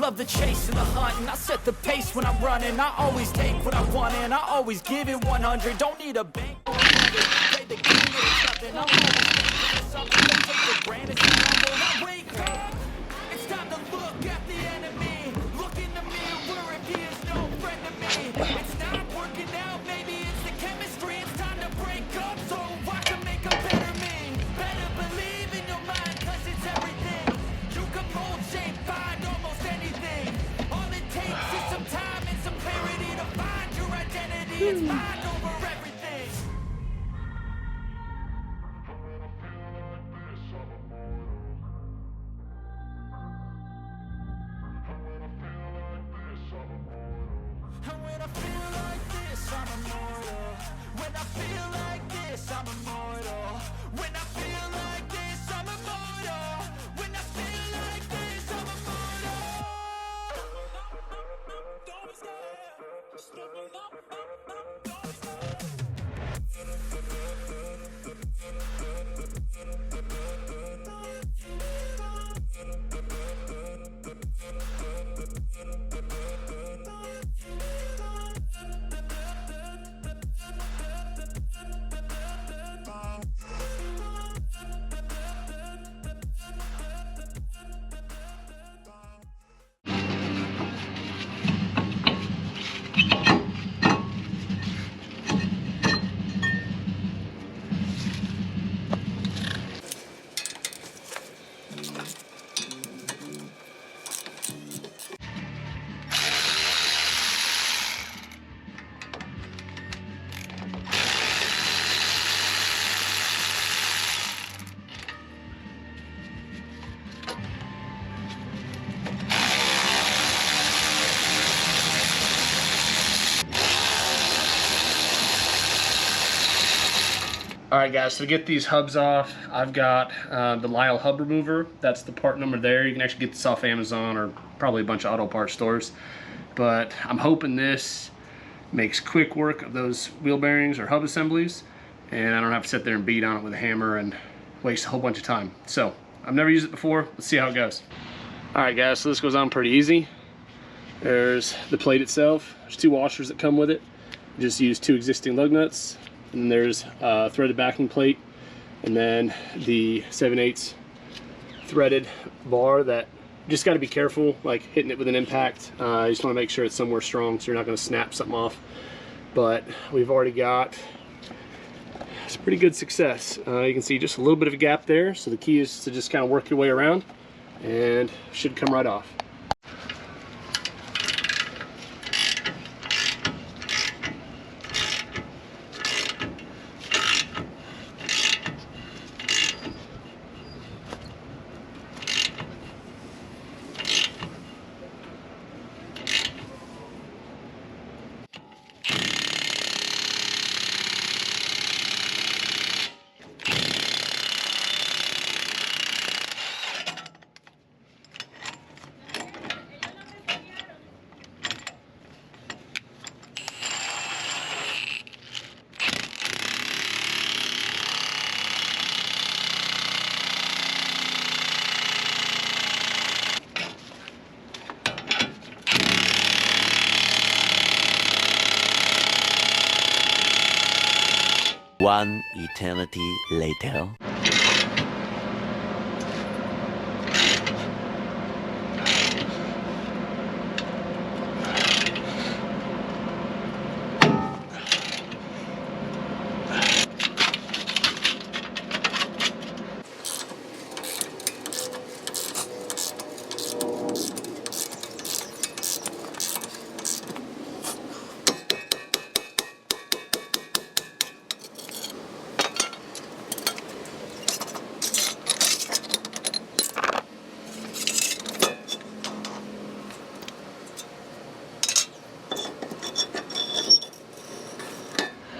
love the chase and the hunt, and I set the pace when I'm running. I always take what I want and I always give it 100. Don't need a bank or a budget. Play the game with something. I'm always thinking of something. Don't take for granted. So humble. I wake up. It's time to look at the enemy. Look in the mirror if he is no friend to me. It's not working out. Maybe it's the chemistry. It's time to break up so I can make a better me. Better believe in your mind, 'cause it's everything. You can mold, shape, find almost anything. All it takes is some time and some clarity to find your identity. It's mind over everything. And when I feel like this, I'm immortal. When I feel like this, I'm immortal. When I feel like this, I'm immortal. When I feel like this, I'm immortal. Don't Alright guys, so to get these hubs off, I've got the Lisle hub remover. That's the part number there. You can actually get this off Amazon or probably a bunch of auto parts stores. But I'm hoping this makes quick work of those wheel bearings or hub assemblies, and I don't have to sit there and beat on it with a hammer and waste a whole bunch of time. So, I've never used it before. Let's see how it goes. Alright guys, so this goes on pretty easy. There's the plate itself. There's 2 washers that come with it. Just use 2 existing lug nuts. And there's a threaded backing plate, and then the 7/8 threaded bar that you just got to be careful, like hitting it with an impact. You just want to make sure it's somewhere strong so you're not going to snap something off. But we've already got some pretty good success. You can see just a little bit of a gap there, so the key is to just kind of work your way around and it should come right off. One eternity later.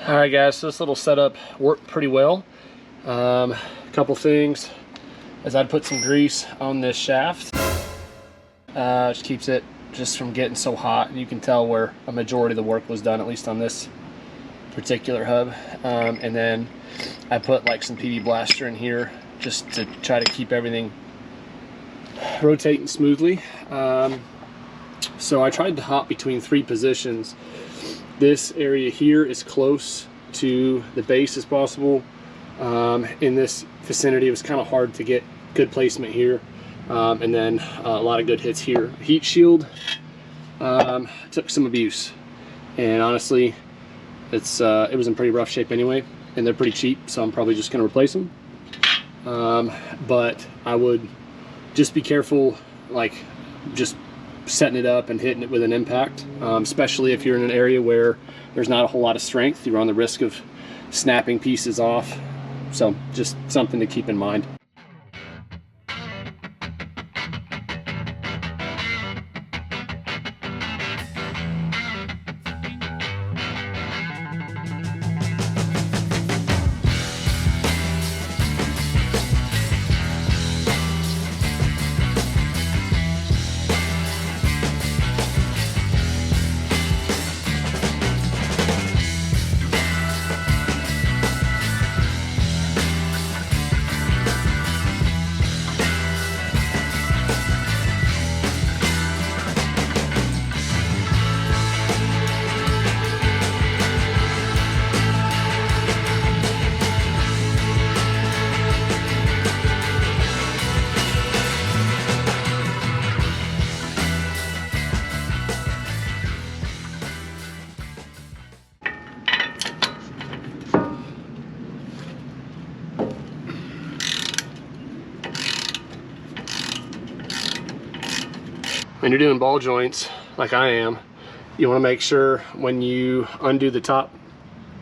Alright guys, so this little setup worked pretty well. A couple things, as I'd put some grease on this shaft. Just keeps it just from getting so hot, and you can tell where a majority of the work was done, at least on this particular hub. And then I put like some PB Blaster in here just to try to keep everything rotating smoothly. So I tried to hop between 3 positions. This area here is close to the base as possible. In this vicinity, it was kind of hard to get good placement here. And then a lot of good hits here. Heat shield took some abuse, and honestly, it was in pretty rough shape anyway, and they're pretty cheap, so I'm probably just going to replace them. But I would just be careful, like just setting it up and hitting it with an impact, especially if you're in an area where there's not a whole lot of strength. You're on the risk of snapping pieces off, so just something to keep in mind. When you're doing ball joints like I am, you want to make sure when you undo the top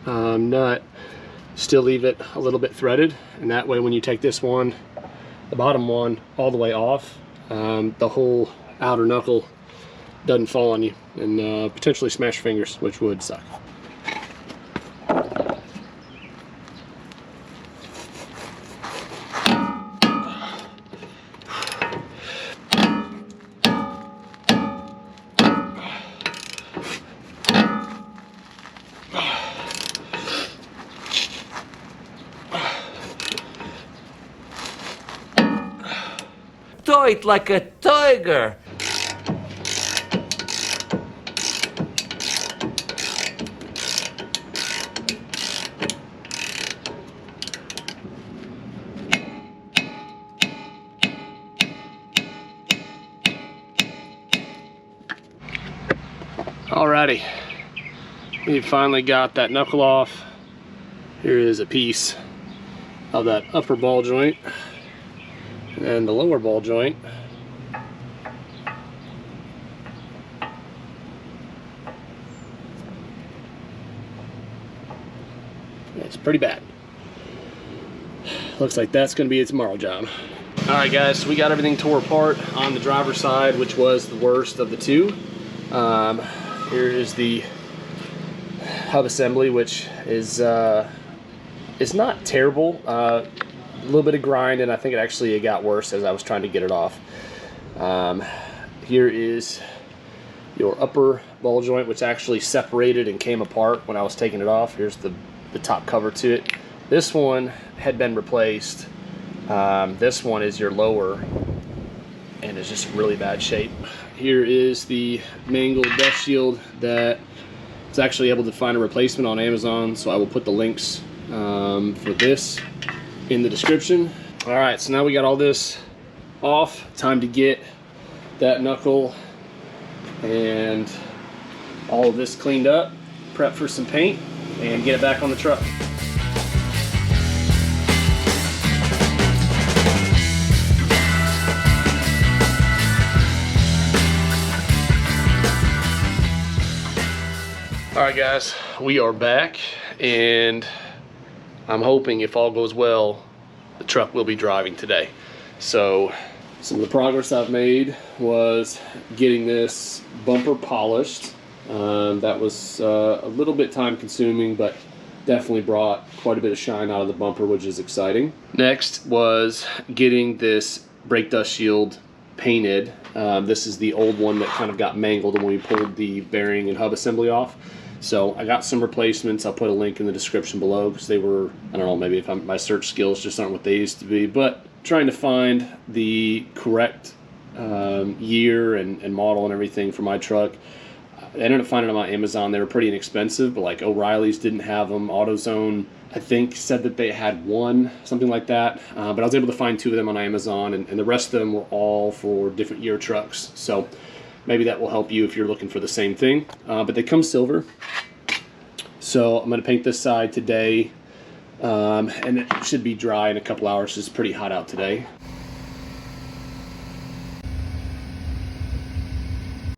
nut, still leave it a little bit threaded, and that way when you take this one, the bottom one, all the way off, the whole outer knuckle doesn't fall on you and potentially smash your fingers, which would suck. Do it like a tiger. Alrighty, we finally got that knuckle off. Here is a piece of that upper ball joint and the lower ball joint. It's pretty bad. Looks like that's going to be a tomorrow job. Alright guys, so we got everything tore apart on the driver's side, which was the worst of the two. Here is the hub assembly, which is it's not terrible. A little bit of grind, and I think it got worse as I was trying to get it off. Here is your upper ball joint, which actually separated and came apart when I was taking it off. Here's the top cover to it. This one had been replaced. This one is your lower, and it's just really bad shape. Here is the mangled dust shield that was actually able to find a replacement on Amazon, so I will put the links for this in the description. Alright, so now we got all this off. Time to get that knuckle and all of this cleaned up, prep for some paint, and get it back on the truck. Alright guys, we are back, and I'm hoping, if all goes well, the truck will be driving today. So some of the progress I've made was getting this bumper polished. That was a little bit time consuming, but definitely brought quite a bit of shine out of the bumper, which is exciting. Next was getting this brake dust shield painted. This is the old one that kind of got mangled when we pulled the bearing and hub assembly off. So I got some replacements. I'll put a link in the description below, because they were, I don't know, maybe if my search skills just aren't what they used to be, but trying to find the correct year and model and everything for my truck. I ended up finding them on Amazon. They were pretty inexpensive, but like O'Reilly's didn't have them. AutoZone, I think, said that they had one, something like that. But I was able to find 2 of them on Amazon, and the rest of them were all for different year trucks. So maybe that will help you if you're looking for the same thing. But they come silver. So I'm going to paint this side today, and it should be dry in a couple hours. It's pretty hot out today.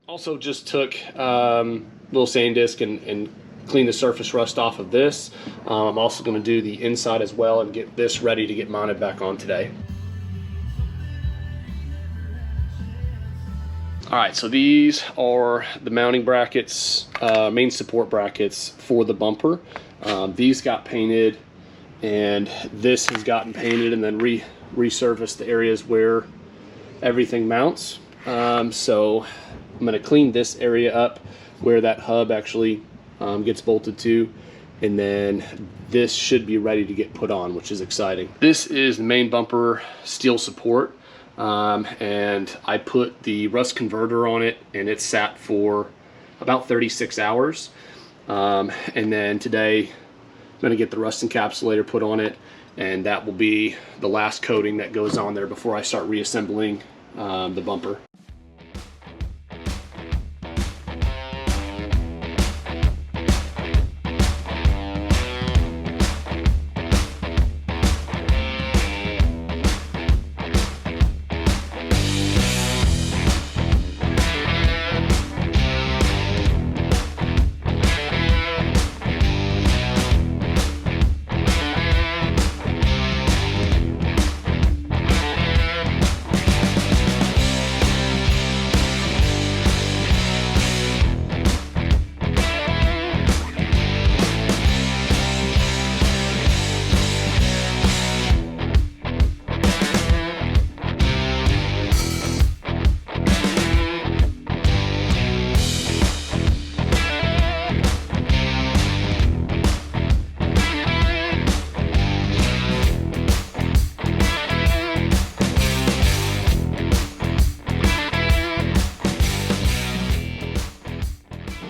Also just took little sand disc and clean the surface rust off of this. I'm also going to do the inside as well and get this ready to get mounted back on today. Alright, so these are the mounting brackets, main support brackets for the bumper. These got painted, and this has gotten painted and then resurfaced the areas where everything mounts. So I'm going to clean this area up where that hub actually gets bolted to, and then this should be ready to get put on, which is exciting. This is the main bumper steel support, and I put the rust converter on it, and it sat for about 36 hours. And then today I'm going to get the rust encapsulator put on it, and that will be the last coating that goes on there before I start reassembling the bumper.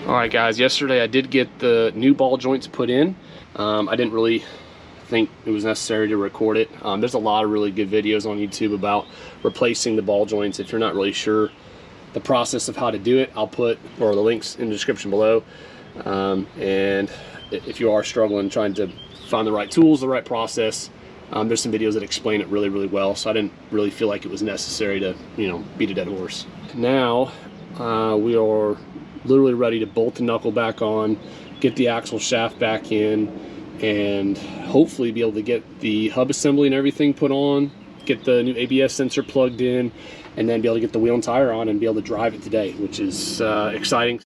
Alright guys, yesterday I did get the new ball joints put in. I didn't really think it was necessary to record it. There's a lot of really good videos on YouTube about replacing the ball joints. If you're not really sure the process of how to do it, I'll put the links in the description below. And if you are struggling trying to find the right tools, the right process, there's some videos that explain it really, really well. So I didn't really feel like it was necessary to, beat a dead horse. Now we are literally ready to bolt the knuckle back on, get the axle shaft back in, and hopefully be able to get the hub assembly and everything put on, get the new ABS sensor plugged in, and then be able to get the wheel and tire on and be able to drive it today, which is exciting.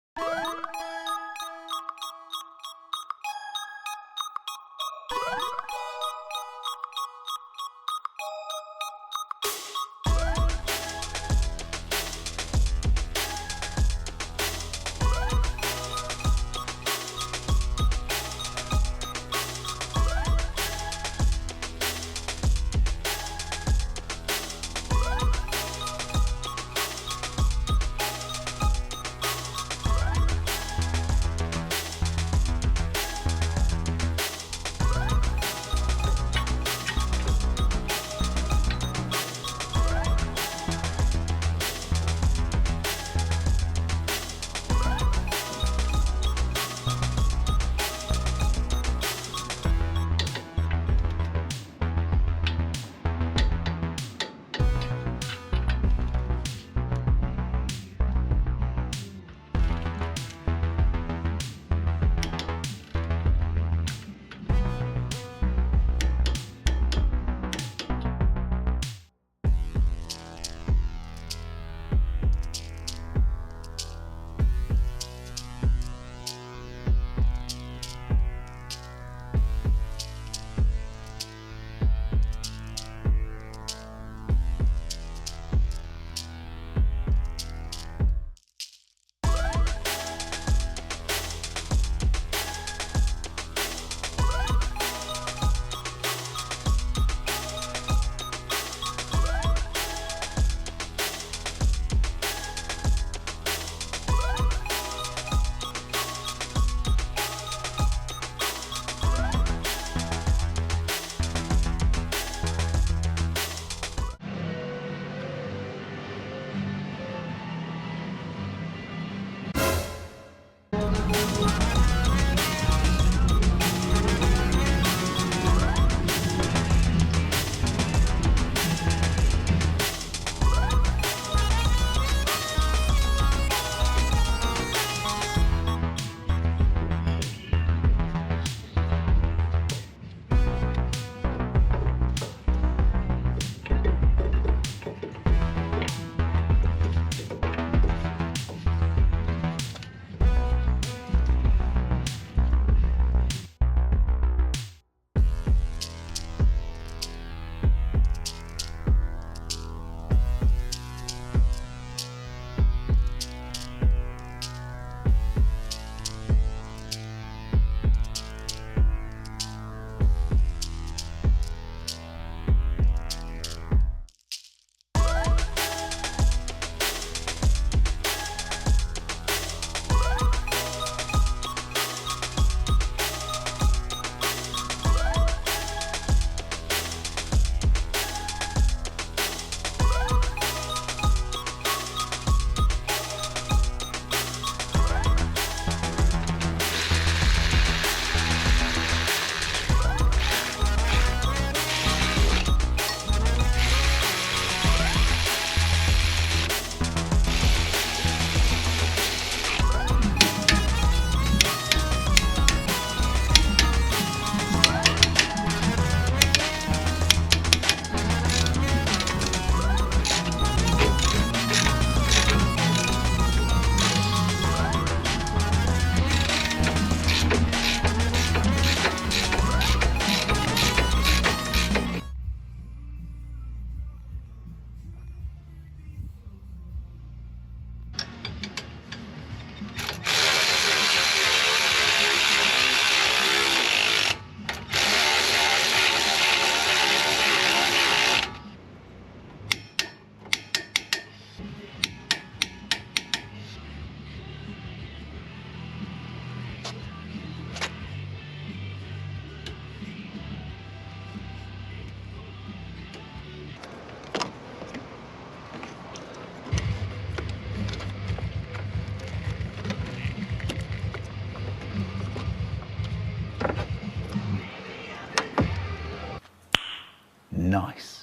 Nice.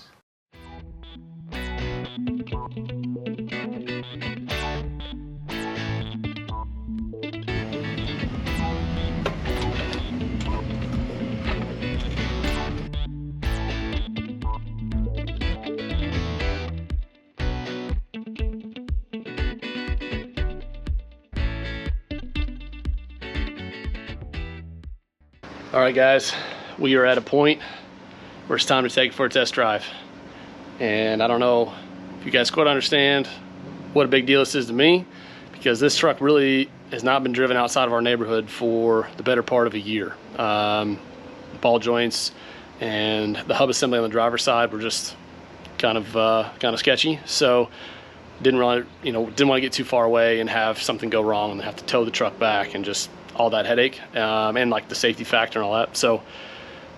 All right, guys, we are at a point where it's time to take it for a test drive. And I don't know if you guys quite understand what a big deal this is to me, because this truck really has not been driven outside of our neighborhood for the better part of a year. Ball joints and the hub assembly on the driver's side were just kind of sketchy. So didn't want to get too far away and have something go wrong and have to tow the truck back and just all that headache, and like the safety factor and all that. So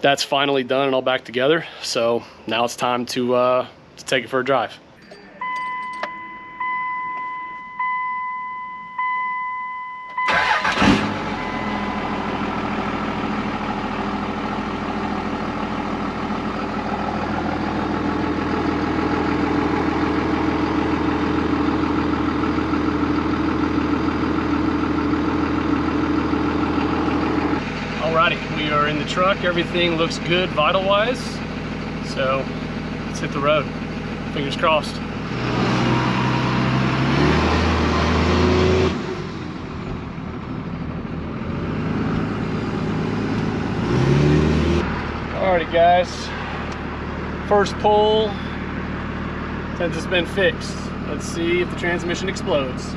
that's finally done and all back together. So now it's time to take it for a drive. Alrighty, we are in the truck. Everything looks good vital-wise. So let's hit the road. Fingers crossed. Alrighty, guys. First pull since it's been fixed. Let's see if the transmission explodes.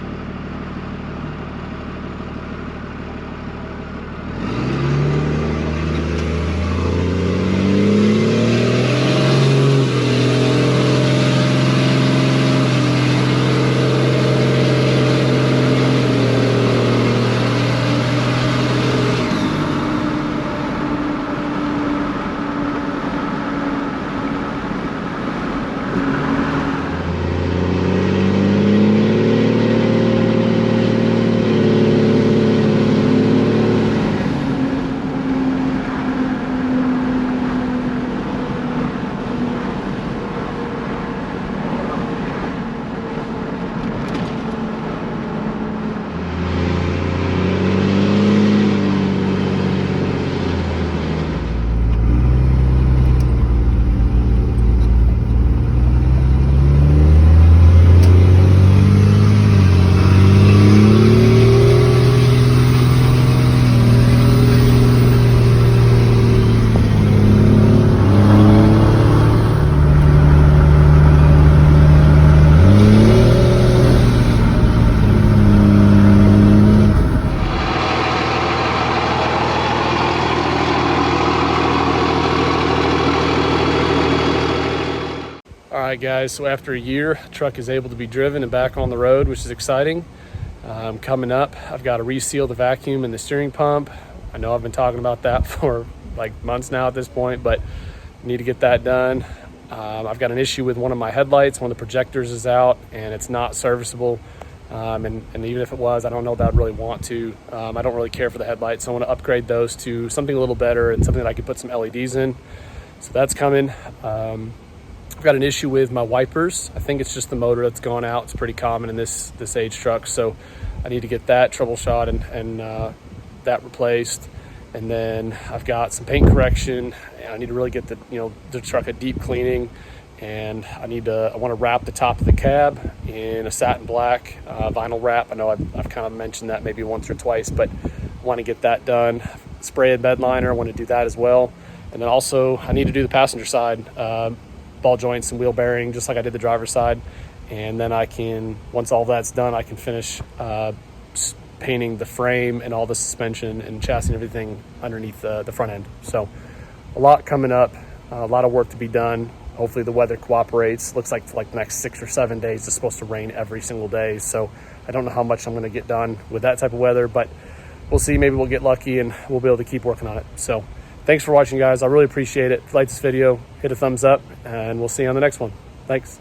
Alright guys, so after a year, the truck is able to be driven and back on the road, which is exciting. Coming up, I've got to reseal the vacuum and the steering pump. I know I've been talking about that for like months now at this point, but I need to get that done. I've got an issue with one of my headlights. One of the projectors is out and it's not serviceable. And even if it was, I don't know that I'd really want to. I don't really care for the headlights, so I want to upgrade those to something a little better and something that I could put some LEDs in. So that's coming. I've got an issue with my wipers. I think it's just the motor that's gone out. It's pretty common in this age truck, so I need to get that troubleshot and that replaced. And then I've got some paint correction, and I need to really get the truck a deep cleaning. And I want to wrap the top of the cab in a satin black vinyl wrap. I know I've kind of mentioned that maybe once or twice, but I want to get that done. Spray a bed liner, I want to do that as well. And then also I need to do the passenger side, ball joints and wheel bearing, just like I did the driver's side. And then once all that's done, I can finish painting the frame and all the suspension and chassis and everything underneath the front end. So a lot coming up, a lot of work to be done. Hopefully the weather cooperates. Looks like for like the next 6 or 7 days it's supposed to rain every single day. So I don't know how much I'm going to get done with that type of weather, but we'll see. Maybe we'll get lucky and we'll be able to keep working on it. So thanks for watching, guys. I really appreciate it. If you like this video, hit a thumbs up, and we'll see you on the next one. Thanks.